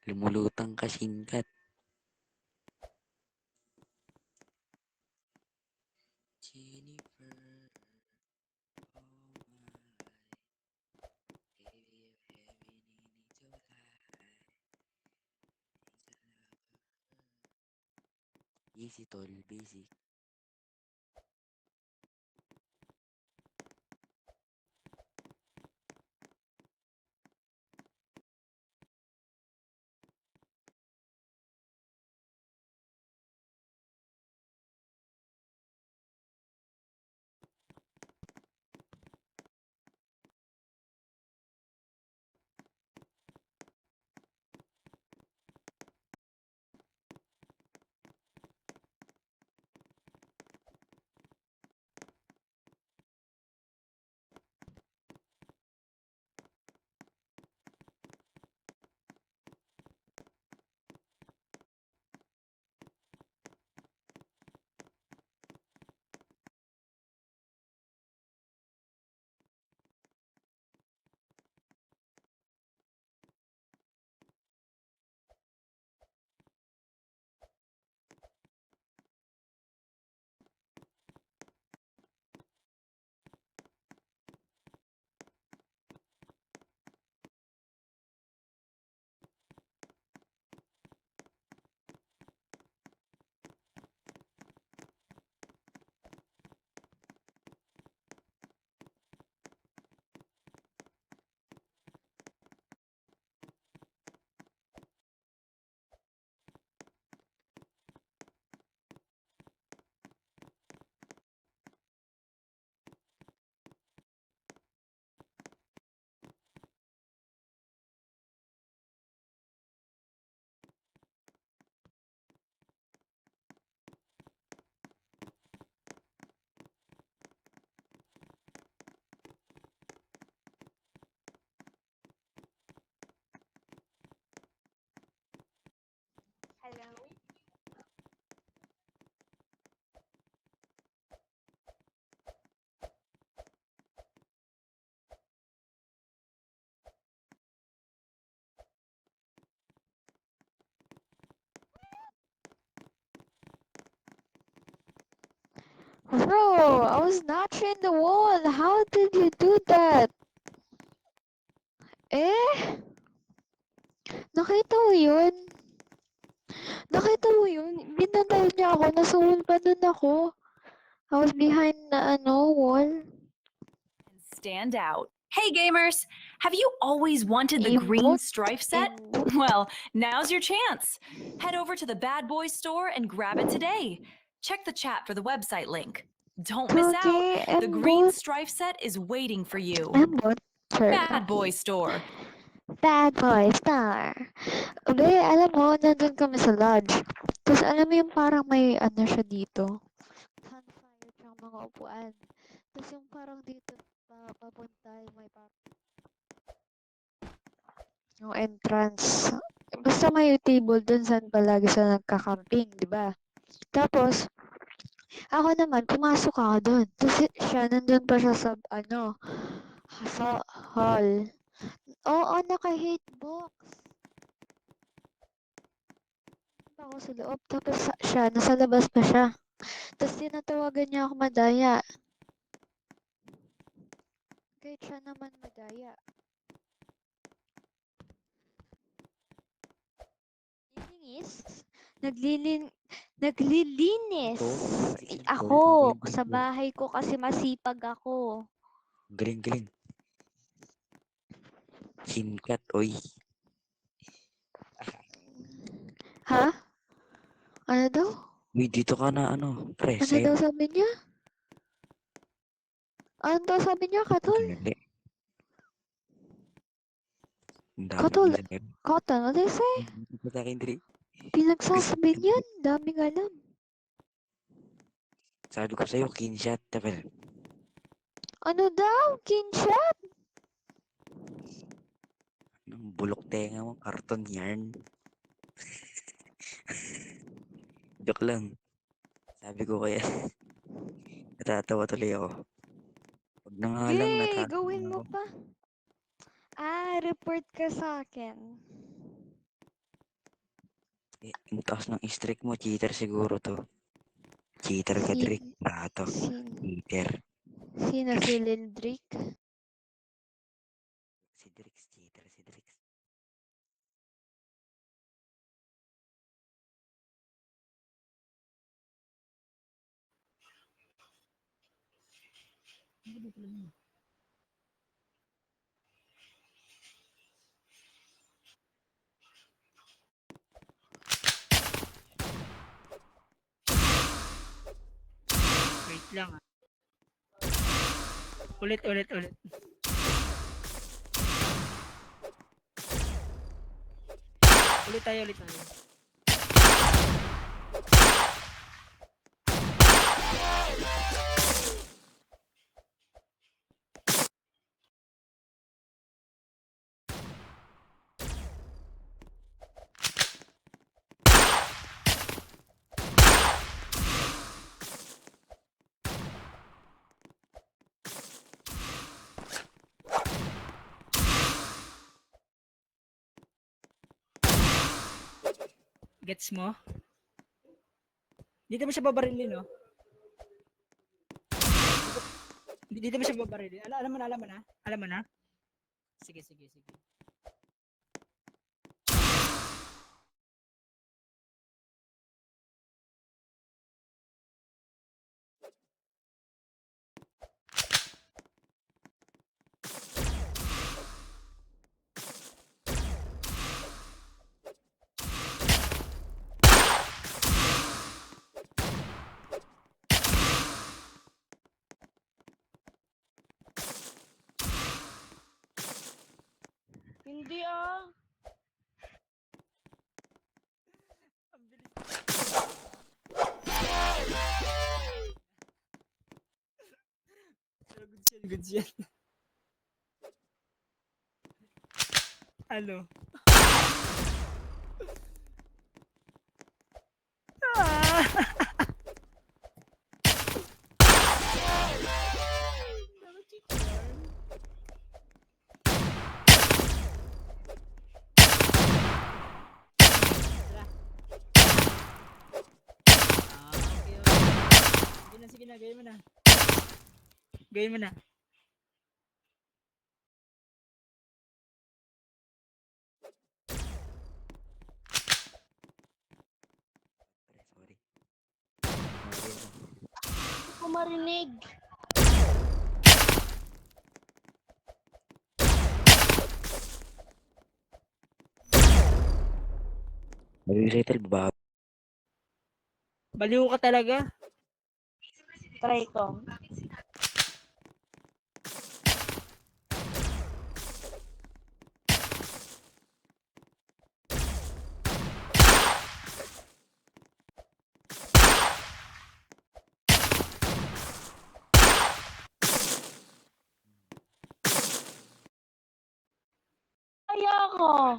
Lumulutang ka, Shinkat. Jennifer, oh my, baby, if heaven in July, easy tol, basic. Hello? Bro, I was notching the wall. How did you do that? Eh? Nakita mo yun? Nakita mo yun? Binanal niya ako. Nasa wall pa dun ako. I was behind the wall. And stand out. Hey gamers! Have you always wanted the green Emote. strife set? Emote. Well, now's your chance. Head over to the Bad Boys store and grab it today. Check the chat for the website link. Don't miss out. Okay, The green emote. strife set is waiting for you. Emote. Sure. Bad Boys store. Bad boy star. Ube, alam mo, nandun kami sa lodge. Tapos alam mo yung parang may ano siya dito. Sunfire tsaka mga upuan. Tapos yung parang dito papunta yung may parang yung entrance. Basta may table dun saan palagi sa nagka-camping, di ba? Tapos, ako naman, pumasok ako dun. Tapos siya, nandun pa siya sa, sa hall. Oo, naka-hitbox. Pa ako sa loob. Tapos siya, nasa labas pa siya. Tapos tinatawagan niya ako madaya. Kahit siya naman madaya. Linis? Naglilinis. Ito, nag-iisip tol, Ako, ang galing-galing sa mo. bahay ko kasi masipag ako. Galing-galing. Shinkat, oy. Ha? Ano daw? Uy, dito ka na, pre, Ano side. daw sabi niya? Ano daw sabi niya, Katol? Ginali. Ang dami Katol, kong side. Katol, ano daw say? Dito sa akin, Dre. Pinagsasabi niyan, daming alam. Sabi ko sa'yo, kinshot, tapel. Ano daw? Kinshot? Anong bulok tenga mo, karton yarn. Joke lang. Sabi ko kaya, natatawa tuloy ako. Pag na nga lang, Gay, natatawa gawin mo ako. pa. Ah, report ka sa akin. Ang taas ng streak mo, cheater siguro to. Cheater ka, Sin, Drake. Bato. sin, Cheater. sino si Lindrick? Si Drix, cheater si Drix. Wait lang ah. Ulit. Ulit tayo. Gets mo? Dito mo siya babarilin, no? Dito mo siya babarilin. Alam mo na? Alam mo na? Sige. Hindi ah. Ang bilis. Pero goods yan. Ano? Okay. Sige na, gawin mo na. Pre, sorry. Sorry ako. Hindi ko marinig. Mag-recital ba? Baliw ka talaga. Try ko. Kaya ako.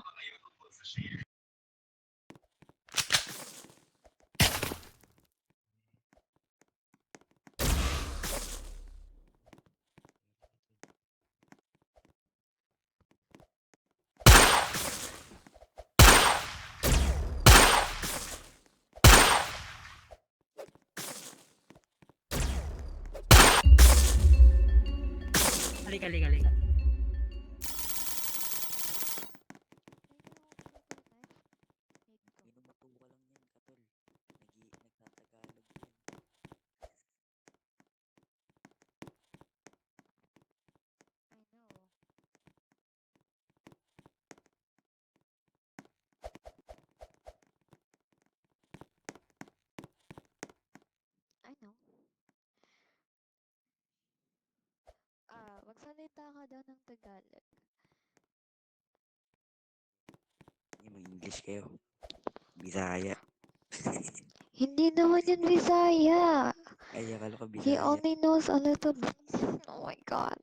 Halika. Pinumatu ka lang yan, katol. Nagtatagalog yan. I know. I know. Magsalita ka daw ng Tagalog. Hindi mag-English kayo. Bisaya. Hindi naman yun Visaya. Ay, akala ko He Bisaya. only knows a little bit. Oh my god.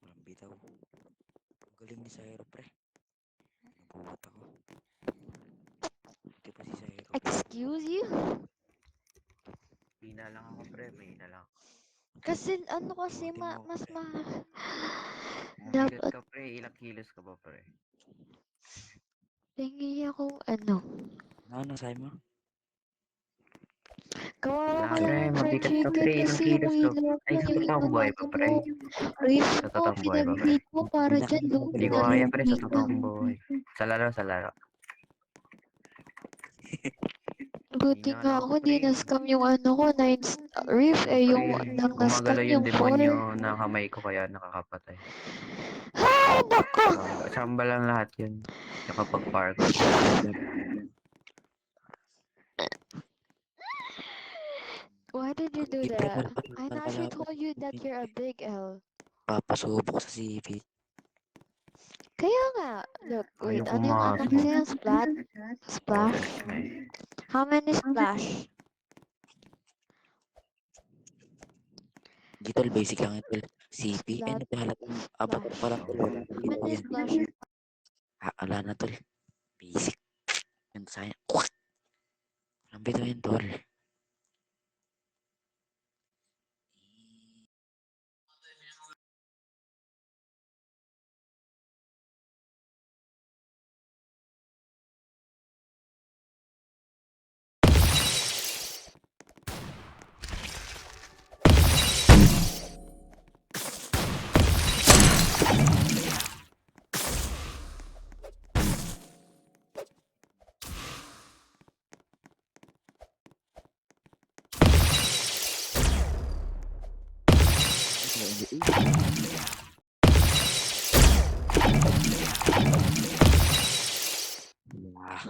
Walang bitaw. Ang galing ni Syro, pre. Nagulat ako. Buti pa si Syro, pre. Excuse you? Mahina lang ako, pre. Mahina lang. Kasi ano kasi Buti mo, mas pre. Mabigat dapat ka, pre. Ilang kilos ka ba, pre? Tingi akong ano. Ano, sabi mo? Kawawa Wala, ka pre. naman, fried Mabigat to, chicken, pre. Ilang kasi yung kilos to? ilaw mo, Ay, sa yung totoong buhay inano ba, pre? mo, reef Sa mo, totoong buhay ba, pre? pinag-heat mo, para Hindi na dyan, kami no? Hindi ko magagawa. kaya, pre, sa Pinag-heat. totoong buhay. Sa laro, sa laro. Buti Hina nga na ako, ako, di pre. na-scam yung ano ko, reef, Oo, pre. yung nang na-scam Gumagalaw yung yung 4. demonyo na kamay ko kaya nakakapatay. Ay, nako! Samba lang lahat yun. Yung kapag parkour. Why did you do Di pre, that? I malpal pala naturally ako. told you that you're a big L. Papasubok sa CP. Kaya nga, look, wait, Ayaw ano yung ano pumasok. kasi yung splat? Splash? Process na eh. How many splash? Di tol, basic lang ito. CP, ay Splat, naghahalatang avatar splash. pa lang tol. Wala na How ginagawa many yan. splashes? Wala na tol. Basic. Yan sayang. Kwak! Walang bito yan tol. Wah.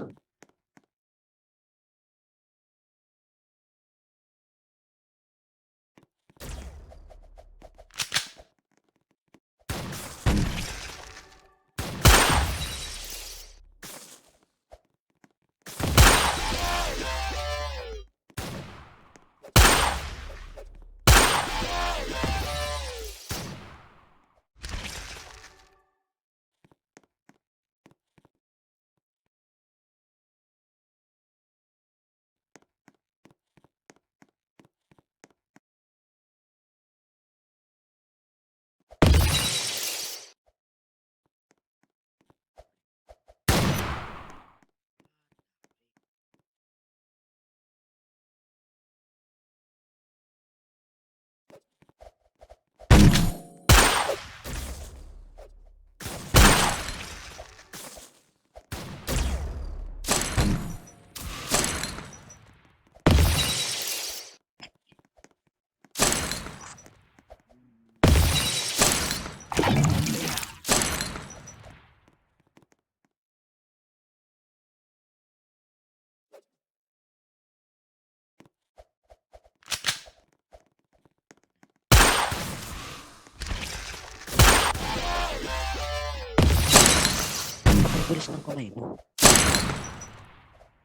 Bilis ng kamay mo.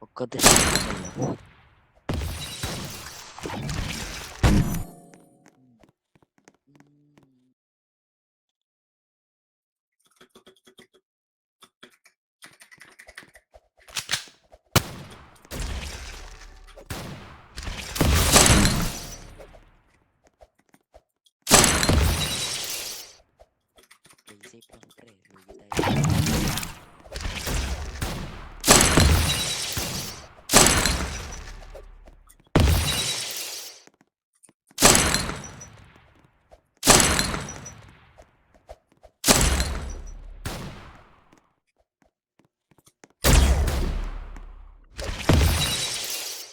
Pagkadalas ng kamay mo. Play safe lang pre. Lugi tayo.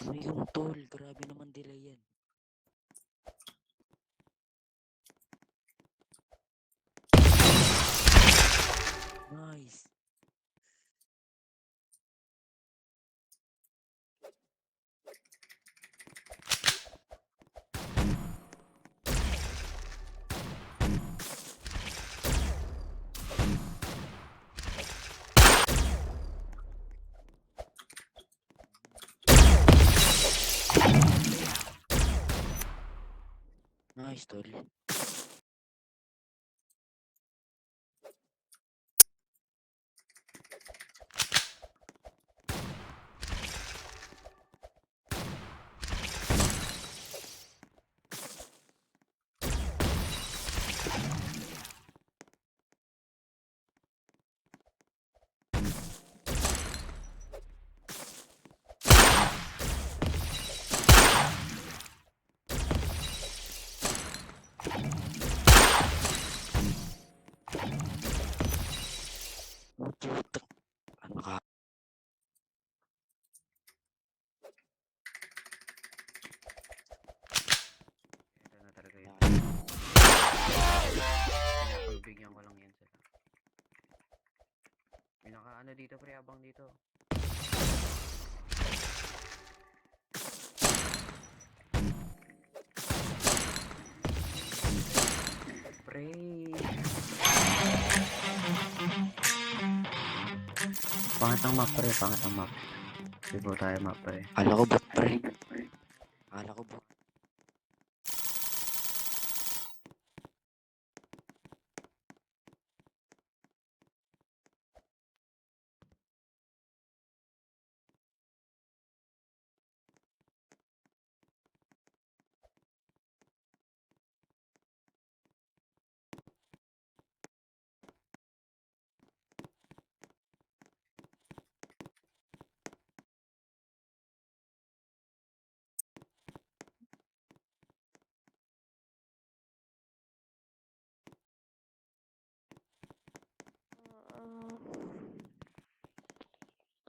Ano yung tol? Grabe naman delay yan. Nice. Nice tol. Ano dito, pre? Abang dito. Pre. Pangatang map, pre. Pangatang map. Sigaw tayo map, pre. Akala ko bot, pre. Akala ko bot.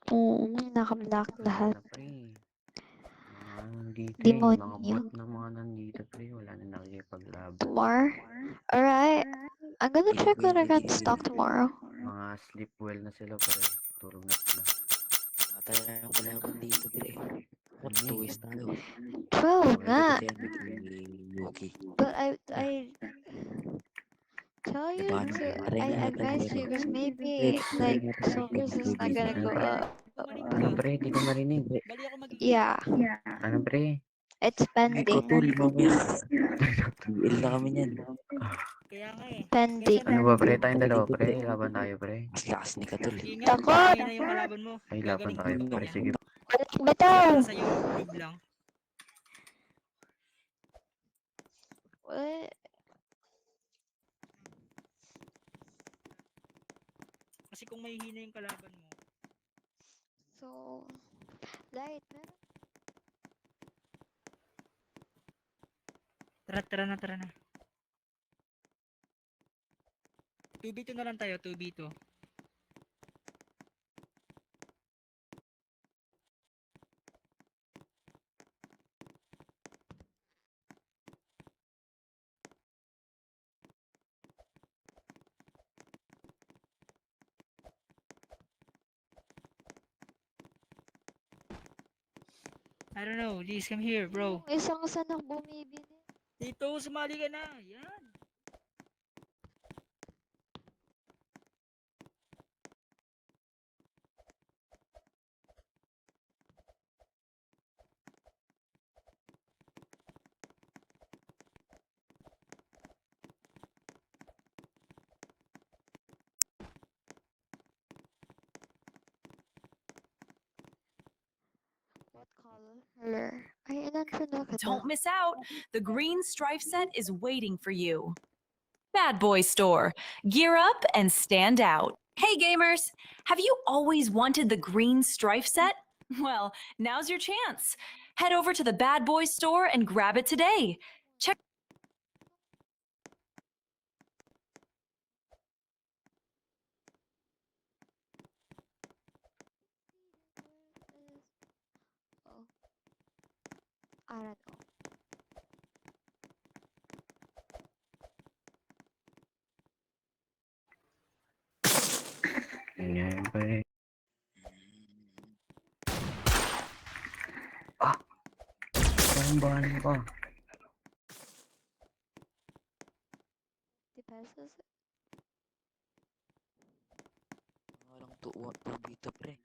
Oo, naka-block lahat. Wala, pre. Mga nandito eh. Mga Demonyo. bot na mga nandito, pre. Wala na nakikipaglaban. Tomorrow? Alright. I'm gonna Hindi check ko what I yan got in nagiging stock tomorrow. Mga sleep well na sila, pre. Tulog na sila. Matay na yung kalaban dito, pre. What, Ano eh. 2 tayo. 12 Pwede nga. ba yan maging Yuki? But I tell Eh, you baka to, aray I nga, advise pre. you because Pre, maybe aray like nga, pre. Silvers is not gonna Ano, go pre? up. Kumarin Ano, ka. pre? Di ko marinig. Bali ako mag Yeah, Ano, pre? it's Hindi ko, pending. tol. Mamaya. TL na kami niyan. Kaya nga eh. Pending. Ano ba, pre? Tayong dalawa, Dito, pre. Laban tayo, pre. Mas lakas ni Katul. eh. Ingat, Takot! mahina yung kalaban mo. Ay, laban Gagaling tayo, yung pre. niya. Sige. Balik Kasi bitaw! para sa'yo, noob lang. What? Kasi kung mahihina yung kalaban mo, So, light, meron? tara na, tara na. 2v2 na lang tayo, 2v2. I don't know, Liz, come here, bro. Yung isang sanak bumibili. Dito, sumali ka na. Yan. What color? Ay, ilan siya nakita? Don't miss out. The green strife set is waiting for you. Bad Boy Store. Gear up and stand out. Hey gamers, have you always wanted the green strife set? Well, now's your chance. Head over to the Bad Boy Store and grab it today. Check Oh. I don't know. Ganyan, pre. Ah! Saan ba ko? 50 pesos? Walang tuwa po dito, pre.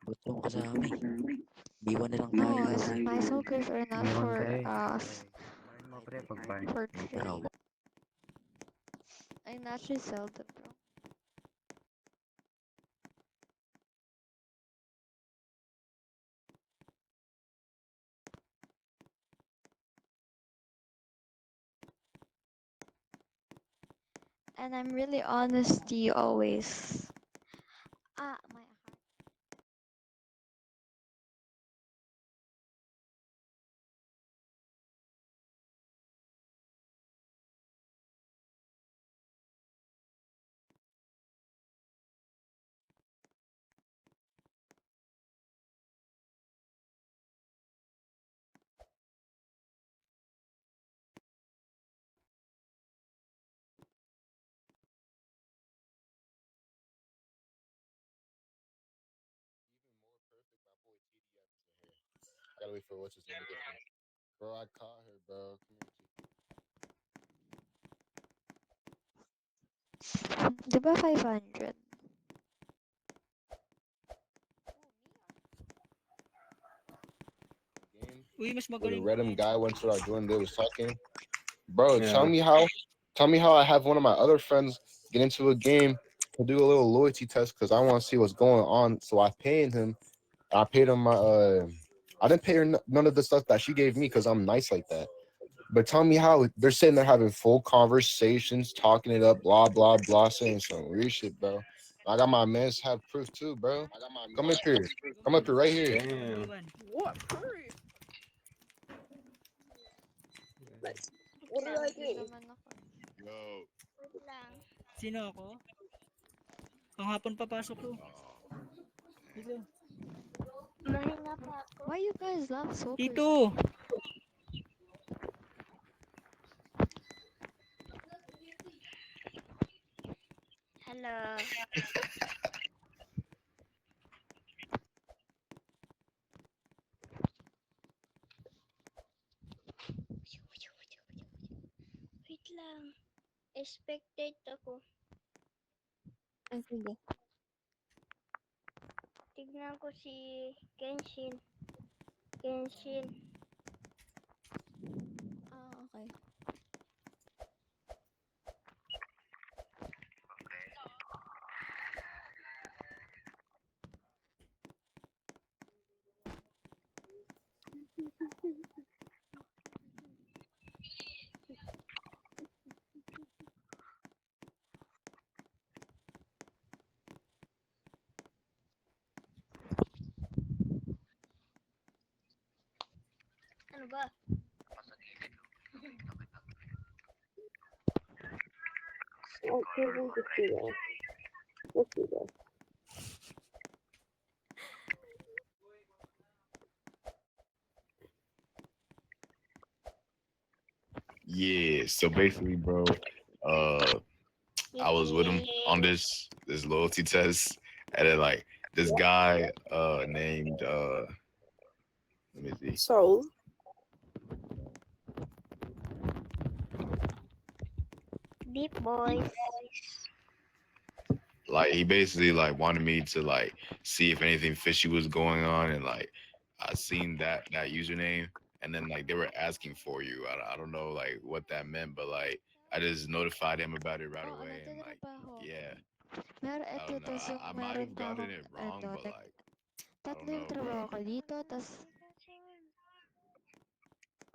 Ba't yung kasama eh? B1 na lang No, tayo. it's my soldiers are not Mayroon, for pre. us. Parin mo, pre, pag parin. For Pero trade. I naturally sell them, bro. And I'm really honesty always. Ah, my gotta wait for what's his name to get me. Bro, I caught her, bro. Come here, Di ba 500? game. Uy, mas Where the magaling random yan. guy went to our door and they was talking. Bro, Yeah. tell me how I have one of my other friends get into a game to do a little loyalty test because I want to see what's going on. So I paid him. I paid him my I didn't pay her none of the stuff that she gave me because I'm nice like that. But tell me how they're sitting there having full conversations, talking it up, blah blah blah, saying some weird shit, bro. I got my mans have proof too, bro. Come up here. Come up here right here. Damn. What proof? Like, what did I Hindi do? naman ako. Yo. Sino ako? Panghapon papasok ko. Dito. Mahinga pa ako. Why you guys laugh so Dito. Hello. Wait lang. Expectate ako. Ay, sige. Tignan ko si Kenshin. Kenshin. Okay. Ano ba? Okay, we'll just do that. Let's do that. Yeah, so basically, bro, I was with him on this loyalty test, and then like this guy named let me see. So, Deep boys. Like he basically like wanted me to like see if anything fishy was going on, and like I seen that username, and then like they were asking for you. I don't know like what that meant, but like I just notified him about it right Oo, away, and like nagtatrabaho ako. yeah, Meron, I eto, don't know. tas yung I might meron have pa gotten akong, it wrong, ano, but like I tatlo don't yung know, trabaho bro. ko dito, tas,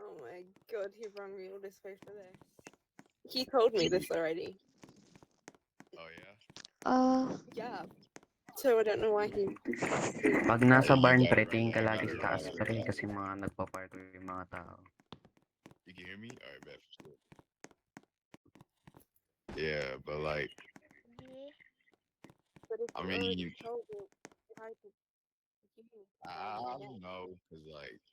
oh my god, he rang me all this way for this. He told me this already. Oh yeah. Yeah. So I don't know why he. Pag nasa You barn, got pre, it right. tingin ka Yeah, I lagi got it sa right. taas, pre, kasi mga nagpa-parkour yung mga tao. You can hear me? All right, bet. Yeah, but like, But if I you already mean, told me, why did you? I don't know, cause like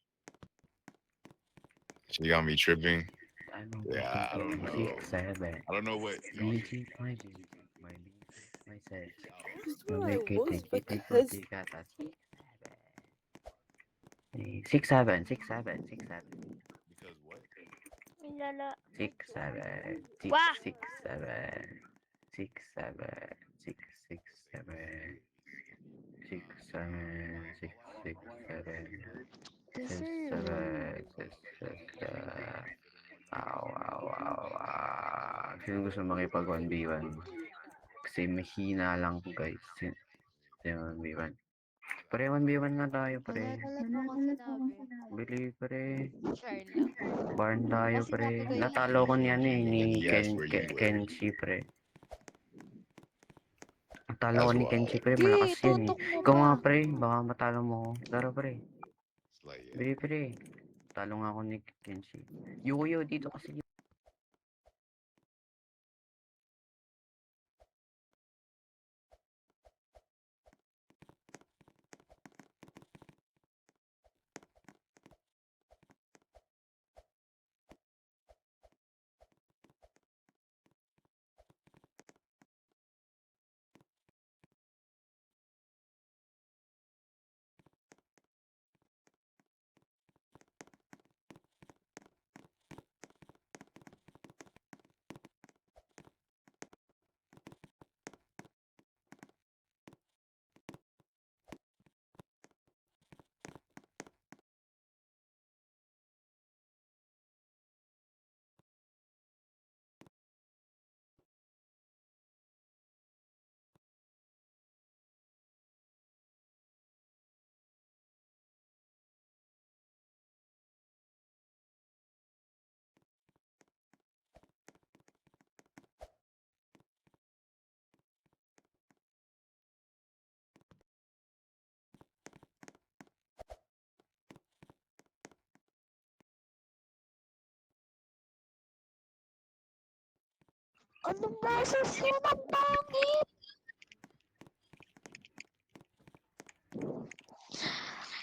she got me tripping. I don't Yeah, I don't know. 6, 7. I don't know what y'all. BG, my BG, my BG, my 6. That's where I Make was it, because 6, 7, 6, 7, 6, 7. Because what? Ilala. 6, 7, 6, Wah! 6, 7, 6, 7, 6, 6, 7, 6, 7, 6, 6, 7, 6, 7, 6, 6, Sino gusto makipag 1v1? Kasi mahina lang guys. Sino 1v1? Pre, 1v1 nga tayo, wala pre. talaga akong sinabi. Bili, pre. Share lang. Barn tayo, Kasi pre. sinabi ko yung Natalo ko niyan eh, ni He asked where you were. Kenshi, pre. Natalo ko That's ni wild. Kenshi, pre. Di, Malakas yun eh. tutok mo Ikaw pa. nga, pre. Baka matalo mo ako. Tara, pre. It's like, yeah. Bili, pre. Talo nga ako ni Kenshi. Yuyo, dito kasi Anong boses yun? Ang pangit!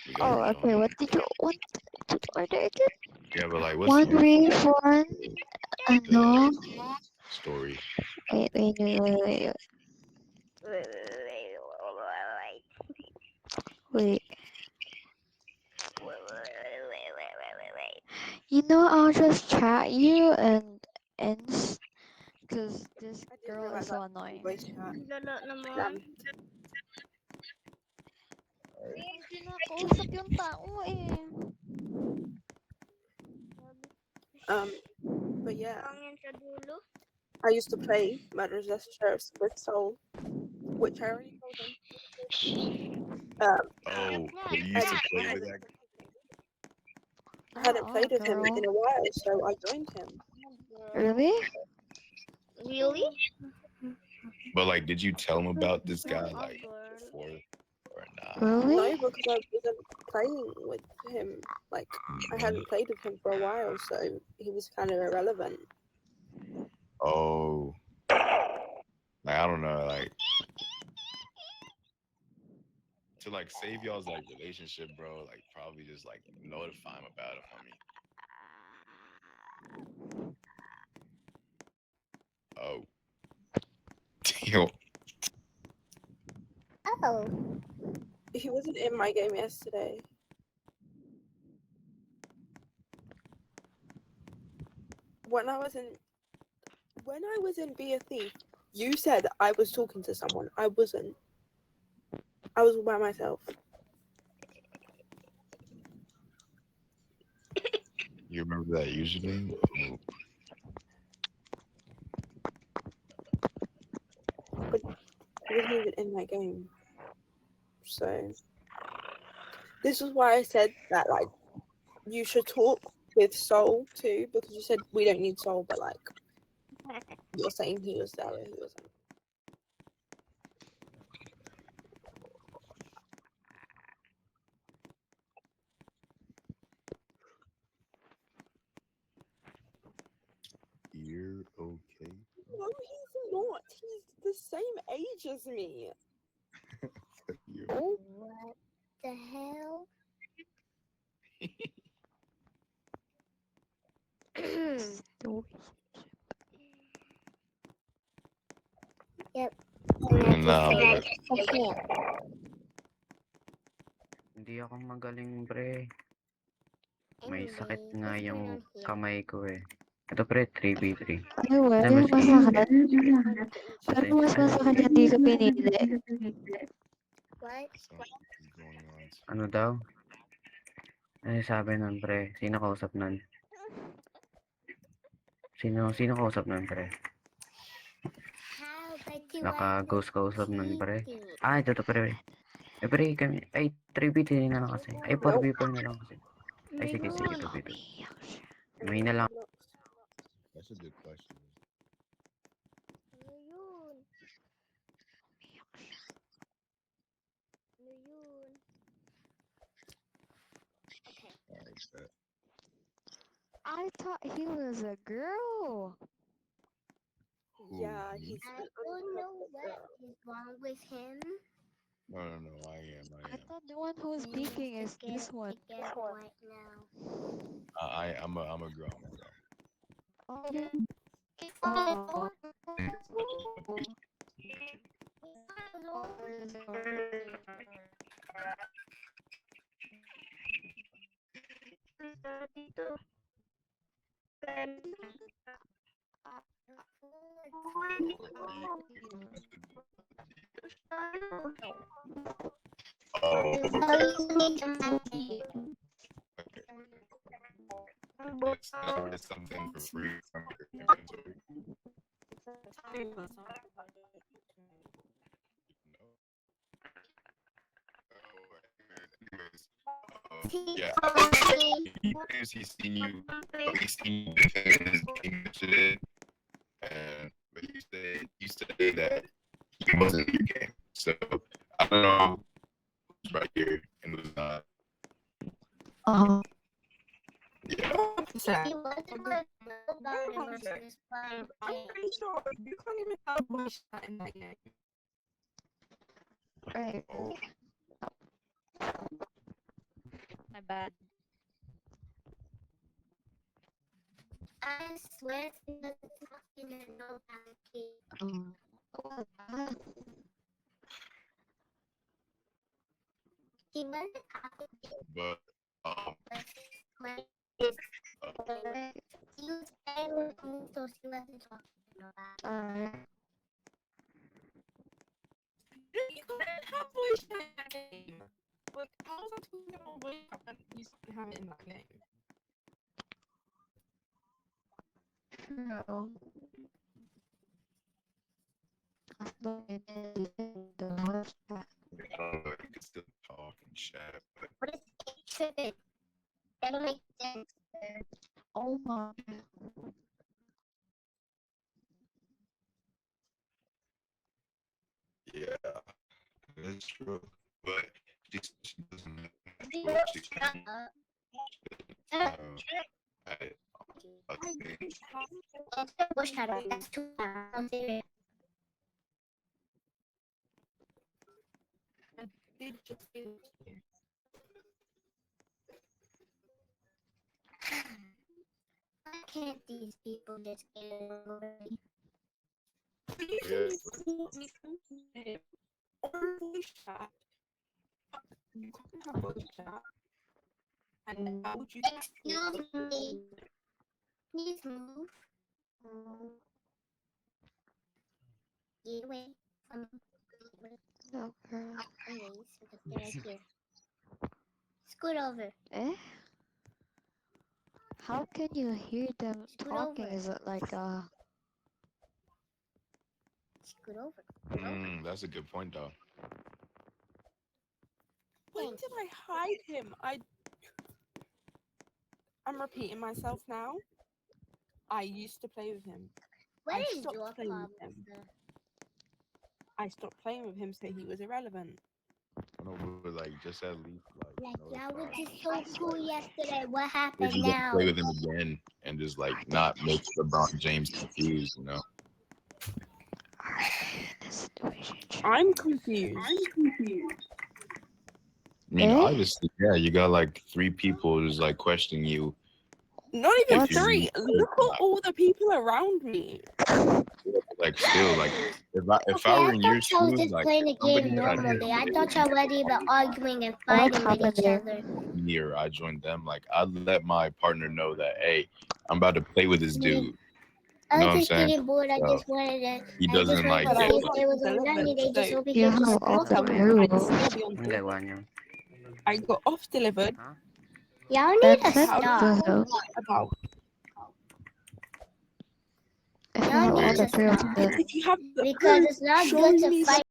We got Oh, okay. What did you order again? yeah, but like, what's One your reef, one. Ano? story? Wait. Wait. Wait. You know, I'll just chat you and because this I didn't girl realize is so that annoying. voice chat. Lala naman. Hindi na kausap yung tao eh. But yeah, Hangin sa dulo. I used to play Murderers as Sheriffs with Soul, which I already told him. Oh, you used to play with that. I hadn't played with him Girl. in a while, so I joined him. Really? Really? But like, did you tell him about this guy Oh, like girl. before or not? Really? No, because I wasn't playing with him. Like, I hadn't played with him for a while, so he was kind of irrelevant. Oh, like I don't know, like to like save y'all's like relationship, bro. Like probably just like notify him about it, homie. Oh, damn. Oh. He wasn't in my game yesterday. When I was in Be a Thief, you said I was talking to someone. I wasn't. I was all by myself. You remember that username? Oh. But he wasn't even in my game. So this is why I said that, like, you should talk with Soul too, because you said we don't need Soul, but like you're saying he was there, he wasn't. You're okay. No, he's not. He's the same age as me. Oh, what the hell? Yep. No, Hindi ako magaling, pre. May sakit nga yung kamay ko eh. Ito pre, 3v3. Anyway, Alam mo si masakit. Sa Pero mas masakit hindi ka pinili. What? something's going on. ano daw? Ano sabi nun, pre? Sino kausap nun? Sino kausap nun, pre? Naka-ghost kausap nun, pre. Ah, ito to, pre. Eh, pre, kami. Ay, 3v3 na lang kasi. Ay, 4v4 na lang kasi. Ay, sige, 2v2. Mahina lang. That's a good question. Ano yun? Ano yun? Okay. Alright, bet. I thought he was a girl. Yeah, me? he's. I don't know what is wrong with him. No, I am. I thought the one who's speaking is this one. Right now. I'm a girl. Oh, yeah. Oh, it's something for free from your inventory. Yeah. He's seen you. He's seen you defend his game yesterday, but you said that he wasn't in your game. So I don't know who's right here and who's not. Oh. Yeah. He wasn't wants check. this part of the I'm game. pretty sure you can't even have voice chat in that game. Right. My bad. I swear to God, it's not in a no pancake. He wasn't talking to But us when she was playing with me, so she wasn't talking to nobody. Alright. You can't have voice chat in that game. Like, how was I talking about voice chat when you still have it in that game? True. I thought it did the voice chat. I don't know, you can still talk and chat, but What is it tripping? That don't make sense. Oh my. yeah, that's true. But she doesn't know You what she shut can. up. I think Don't say bush shut up. That's too loud. Don't say it. Did just say that to you. Why can't these people just get it over me? You Yeah. can call me something or voice chat. You can't have voice chat. And how would you Excuse me. Please move. Get away from me. No, girl. Anyways, because they're right here. Scoot over. Eh? How can you hear them Scoot talking? over. Is it like Scoot over. that's a good point though. When did I hide him? I'm repeating myself now. I used to play with him. What I is stopped your playing problem, with him. sir? I stopped playing with him, so he was irrelevant. I know, but like just at least Like, y'all were notify. just so cool yesterday. What If happened you don't now? play with him again and just like not make LeBron James confused, you know. this situation? I'm confused. I mean, Eh? obviously, yeah, you got like 3 people just like questioning you. Not even What? 3. Look at all the people around me. Like still, like if I Okay, were I in your thought y'all was shoes, just like playing a somebody game that I normally. knew I thought y'all weren't even arguing and What fighting with happened each there? other. me or I joined them, like I'd let my partner know that, hey, I'm about to play with this Me. dude. I You know was what I'm just saying? getting bored. I So just wanted to. he I just doesn't wanted like to But I get see if got they was off around me. They just delivered, over You here have just all the talking. I'd poo. still be on Ang top. gawa niyo? I got off delivered. Ha? Y'all need That's to it. How do stop. So, about if you Y'all have all need the to proof stop. that if you have the Because proof, it's not show good to me fight